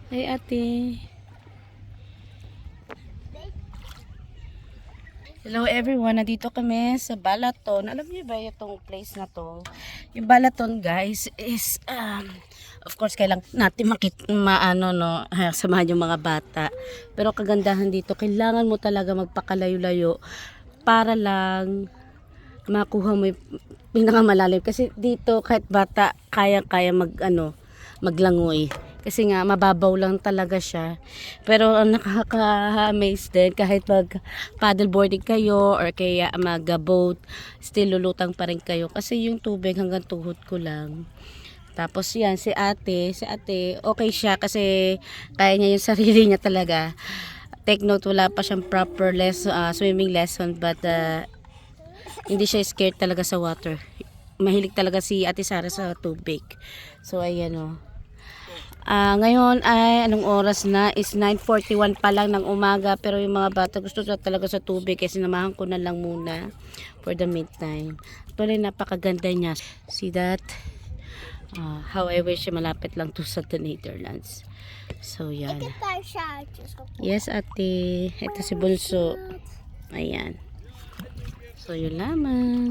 Hi, ate. Hello everyone, nandito kami sa Balaton. Alam niyo ba itong place na to? Yung Balaton guys is of course kailangan natin samahan yung mga bata. Pero kagandahan dito, kailangan mo talaga magpakalayo-layo para lang makuha mo yung pinakamalalim. Kasi dito kahit bata kaya maglangoy. Kasi nga mababaw lang talaga siya. Pero ang nakaka-amaze din kahit mag paddleboarding kayo or kaya mag-boat, still lulutang pa rin kayo kasi yung tubig hanggang tuhod ko lang. Tapos yan si ate okay siya kasi kaya niya yung sarili niya talaga. Take note, wala pa siyang proper swimming lesson but hindi siya scared talaga sa water. Mahilig talaga si Ate Sara sa tubig. So ayan o. Ngayon ay anong oras na is 9:41 pa lang ng umaga pero yung mga bata gusto na talaga sa tubig kaya sinamahan ko na lang muna for the meantime. Actually napakaganda niya. See that? How I wish malapit lang to sa the Netherlands. So yan. Yes ate. Ito si Bunso. Ayan. So yun lamang.